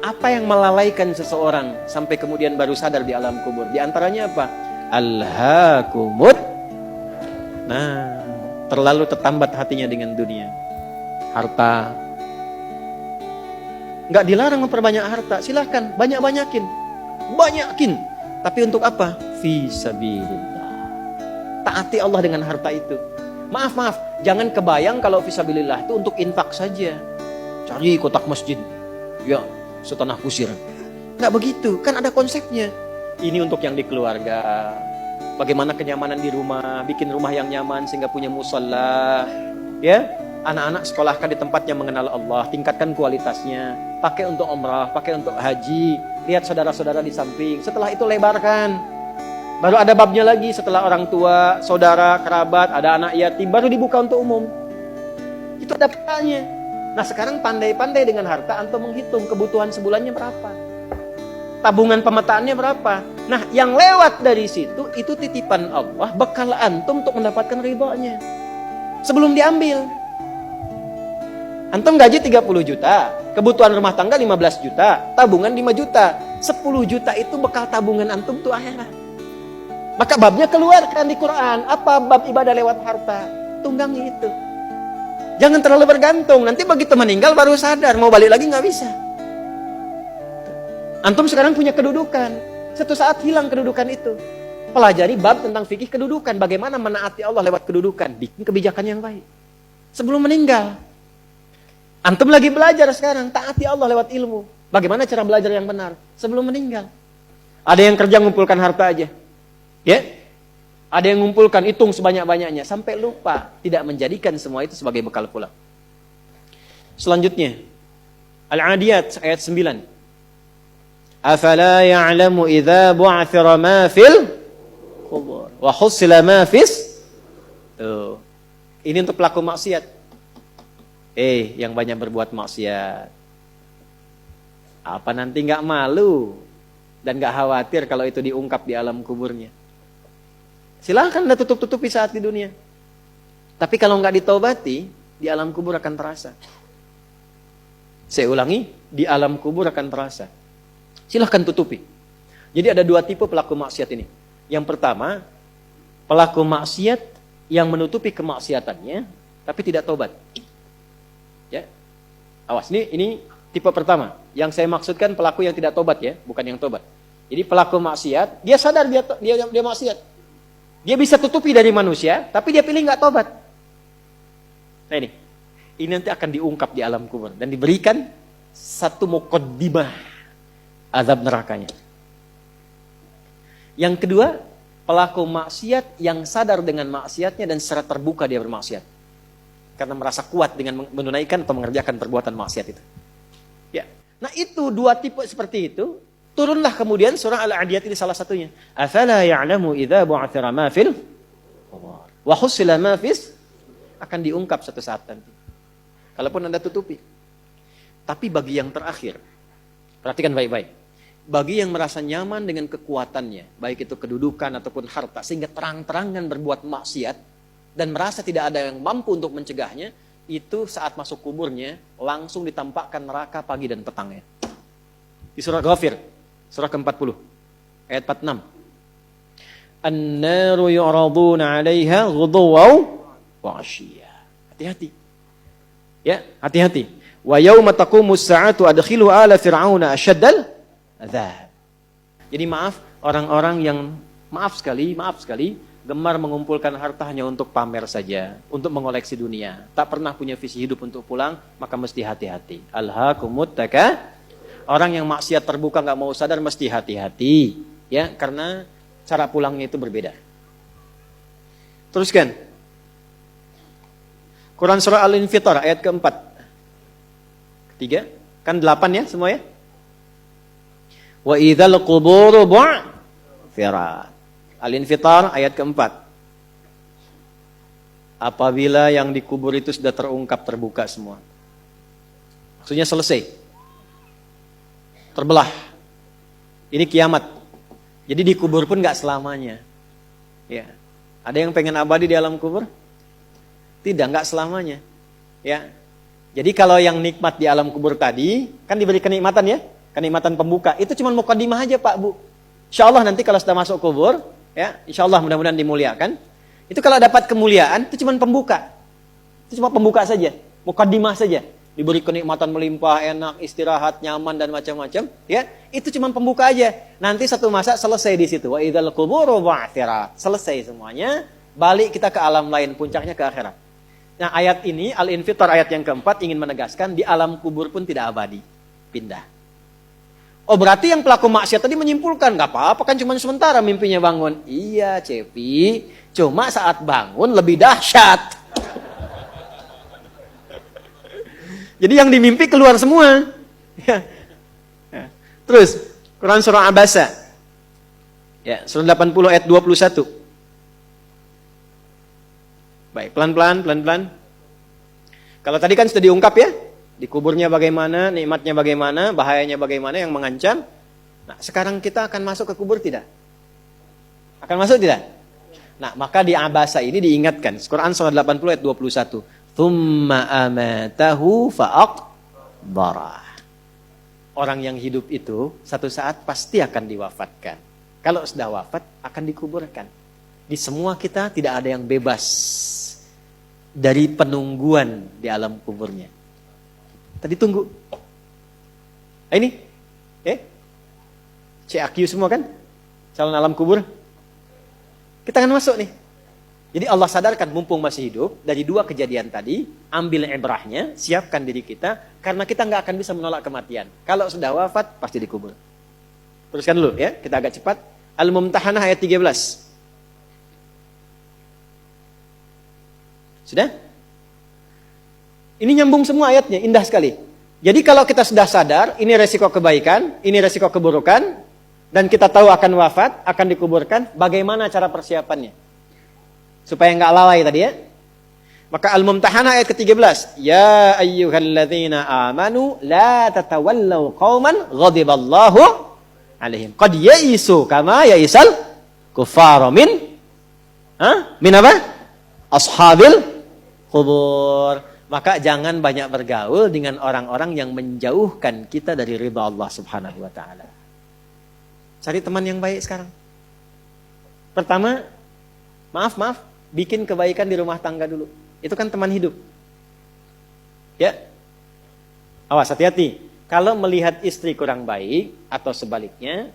Apa yang melalaikan seseorang sampai kemudian baru sadar di alam kubur? Di antaranya apa? Alhaakumut. Nah, terlalu tertambat hatinya dengan dunia. Harta. Nggak dilarang memperbanyak harta, silahkan banyak-banyakin. Banyakin. Tapi untuk apa? Fi sabilillah. Taati Allah dengan harta itu. Maaf, jangan kebayang kalau fi sabilillah itu untuk infak saja. Cari kotak masjid. Ya, setanah kusir. Nggak begitu, kan ada konsepnya. Ini untuk yang di keluarga. Bagaimana kenyamanan di rumah, bikin rumah yang nyaman sehingga punya musalla. Ya, anak-anak sekolahkan di tempat yang mengenal Allah, tingkatkan kualitasnya. Pakai untuk umrah, pakai untuk haji. Lihat saudara-saudara di samping. Setelah itu lebarkan. Baru ada babnya lagi setelah orang tua, saudara, kerabat, ada anak yatim, baru dibuka untuk umum. Itu ada petanya. Nah sekarang pandai-pandai dengan harta, antum menghitung kebutuhan sebulannya berapa. Tabungan pemetaannya berapa. Nah yang lewat dari situ, itu titipan Allah, bekal antum untuk mendapatkan ridhonya. Sebelum diambil. Antum gaji 30 juta, kebutuhan rumah tangga 15 juta, tabungan 5 juta. 10 juta itu bekal tabungan antum tuh akhirat. Maka babnya keluarkan di Quran. Apa bab ibadah lewat harta? Tunggangi itu. Jangan terlalu bergantung. Nanti begitu meninggal baru sadar. Mau balik lagi nggak bisa. Antum sekarang punya kedudukan. Satu saat hilang kedudukan itu. Pelajari bab tentang fikih kedudukan. Bagaimana menaati Allah lewat kedudukan. Bikin kebijakan yang baik. Sebelum meninggal. Antum lagi belajar sekarang. Taati Allah lewat ilmu. Bagaimana cara belajar yang benar. Sebelum meninggal. Ada yang kerja mengumpulkan harta aja. Ya, ada yang mengumpulkan, hitung sebanyak-banyaknya sampai lupa, tidak menjadikan semua itu sebagai bekal pulang. Selanjutnya, Al-Adiyat ayat 9. Afala ya'lamu idza bu'athira ma fil qubur wa husila ma fis. Tuh. Ini untuk pelaku maksiat. Yang banyak berbuat maksiat. Apa nanti enggak malu dan enggak khawatir kalau itu diungkap di alam kuburnya? Silahkan Anda tutup-tutupi saat di dunia. Tapi kalau nggak ditobati, di alam kubur akan terasa. Saya ulangi, di alam kubur akan terasa. Silahkan tutupi. Jadi ada dua tipe pelaku maksiat ini. Yang pertama, pelaku maksiat yang menutupi kemaksiatannya, tapi tidak tobat. Ya, awas, ini tipe pertama. Yang saya maksudkan pelaku yang tidak tobat ya, bukan yang tobat. Jadi pelaku maksiat, dia sadar dia maksiat. Dia bisa tutupi dari manusia, tapi dia pilih nggak tobat. Nah ini nanti akan diungkap di alam kubur dan diberikan satu muqaddimah azab nerakanya. Yang kedua, pelaku maksiat yang sadar dengan maksiatnya dan secara terbuka dia bermaksiat karena merasa kuat dengan menunaikan atau mengerjakan perbuatan maksiat itu. Ya, nah itu dua tipe seperti itu. Turunlah kemudian surah Al-Adiyat ini salah satunya. Afala ya'lamu idza bu'athira ma fil qubur wa husila ma fis, akan diungkap suatu saat nanti. Kalaupun Anda tutupi. Tapi bagi yang terakhir, perhatikan baik-baik. Bagi yang merasa nyaman dengan kekuatannya, baik itu kedudukan ataupun harta, sehingga terang-terangan berbuat maksiat dan merasa tidak ada yang mampu untuk mencegahnya, itu saat masuk kuburnya langsung ditampakkan neraka pagi dan petangnya. Di surah Ghafir surah ke-40 ayat 46. An-naru yu'raduna 'alaiha ghuduwan wa 'ashiyya. Hati-hati. Ya, hati-hati. Wa yauma taqumus sa'atu adkhilu ala fir'auna asyaddal adzab. Jadi maaf, orang-orang yang maaf sekali gemar mengumpulkan hartanya untuk pamer saja, untuk mengoleksi dunia, tak pernah punya visi hidup untuk pulang, maka mesti hati-hati. Alhaakumut takatsur. Orang yang maksiat terbuka nggak mau sadar mesti hati-hati, ya, karena cara pulangnya itu berbeda. Teruskan. Quran surah Al-Infitar ayat keempat. Ketiga, kan 8 ya semua ya. Wa idzal quburu bu'thirat. Al-Infitar ayat keempat. Apabila yang dikubur itu sudah terungkap, terbuka semua. Maksudnya selesai. Terbelah. Ini kiamat. Jadi dikubur pun gak selamanya. Ya. Ada yang pengen abadi di alam kubur? Tidak, gak selamanya. Ya. Jadi kalau yang nikmat di alam kubur tadi, kan diberi kenikmatan ya. kenikmatan pembuka. Itu cuma mukadimah aja Pak Bu. Insya Allah nanti kalau sudah masuk kubur, ya, insya Allah mudah-mudahan dimuliakan. Itu kalau dapat kemuliaan, itu cuma pembuka. Itu cuma pembuka saja, mukadimah saja. Diberi kenikmatan melimpah, enak, istirahat, nyaman dan macam-macam, ya. Itu cuma pembuka aja. Nanti satu masa selesai di situ. Wa idzal quburu bu'thirat. Selesai semuanya, balik kita ke alam lain, puncaknya ke akhirat. Nah, ayat ini Al-Infitar ayat yang keempat ingin menegaskan di alam kubur pun tidak abadi, pindah. Oh, berarti yang pelaku maksiat tadi menyimpulkan nggak apa-apa kan cuma sementara mimpinya bangun. Iya, Cepi, cuma saat bangun lebih dahsyat. Jadi yang dimimpi keluar semua. Ya. Ya. Terus, Quran surah Abasa. Ya, surah 80 ayat 21. Baik, pelan-pelan. Kalau tadi kan sudah diungkap ya. Di kuburnya bagaimana, nikmatnya bagaimana, bahayanya bagaimana yang mengancam. Nah, sekarang kita akan masuk ke kubur tidak? Akan masuk tidak? Nah, maka di Abasa ini diingatkan. Quran surah 80 ayat 21. Thumma amatahu fa'aqbarah. Orang yang hidup itu satu saat pasti akan diwafatkan. Kalau sudah wafat akan dikuburkan. Di semua kita tidak ada yang bebas dari penungguan di alam kuburnya. Tadi tunggu. Ini CAQ semua kan? Calon alam kubur. Kita akan masuk nih. Jadi Allah sadarkan mumpung masih hidup, dari dua kejadian tadi, ambil ibrahnya, siapkan diri kita, karena kita nggak akan bisa menolak kematian. Kalau sudah wafat, pasti dikubur. Teruskan dulu ya, kita agak cepat. Al-Mumtahanah ayat 13. Sudah? Ini nyambung semua ayatnya, indah sekali. Jadi kalau kita sudah sadar, ini resiko kebaikan, ini resiko keburukan, dan kita tahu akan wafat, akan dikuburkan, bagaimana cara persiapannya? Supaya enggak lalai tadi ya. Maka Al-Mumtahanah ayat ke-13. Ya ayyuhalladzina amanu la tatawallaw qauman ghadiballahu alaihim. Qad ya'isu kama ya'isal kuffara min apa? Ashabil qubur. Maka jangan banyak bergaul dengan orang-orang yang menjauhkan kita dari ridha Allah Subhanahu wa taala. Cari teman yang baik sekarang. Pertama, maaf, bikin kebaikan di rumah tangga dulu. Itu kan teman hidup. Ya. Awas, hati-hati. Kalau melihat istri kurang baik atau sebaliknya,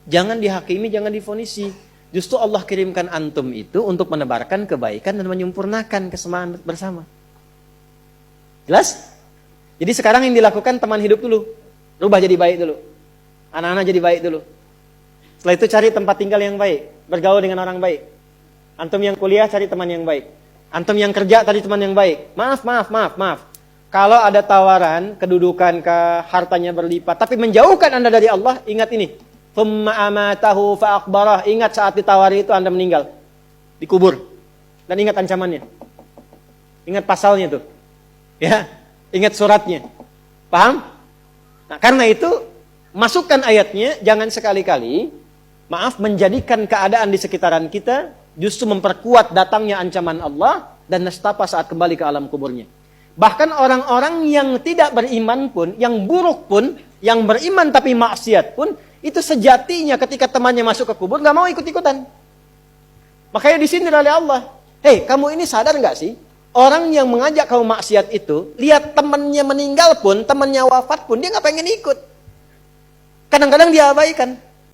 jangan dihakimi, jangan difonisi. Justru Allah kirimkan antum itu untuk menebarkan kebaikan dan menyempurnakan kesemaan bersama. Jelas? Jadi sekarang yang dilakukan teman hidup dulu. Rubah jadi baik dulu. Anak-anak jadi baik dulu. Setelah itu cari tempat tinggal yang baik. Bergaul dengan orang baik. Antum yang kuliah cari teman yang baik. Antum yang kerja cari teman yang baik. Maaf. Kalau ada tawaran, kedudukan, hartanya berlipat, tapi menjauhkan Anda dari Allah, ingat ini. Thumma amatahu fa'aqbarah. Ingat saat ditawari itu Anda meninggal. Dikubur. Dan ingat ancamannya. Ingat pasalnya tuh. Ya, ingat suratnya. Paham? Nah, karena itu, masukkan ayatnya, jangan sekali-kali, menjadikan keadaan di sekitaran kita justru memperkuat datangnya ancaman Allah dan nestapa saat kembali ke alam kuburnya. Bahkan orang-orang yang tidak beriman pun, yang buruk pun, yang beriman tapi maksiat pun, itu sejatinya ketika temannya masuk ke kubur gak mau ikut-ikutan. Makanya disindir oleh Allah. Hei, kamu ini sadar gak sih? Orang yang mengajak kamu maksiat itu, lihat temannya meninggal pun, temannya wafat pun, dia gak pengen ikut. Kadang-kadang dia abaikan.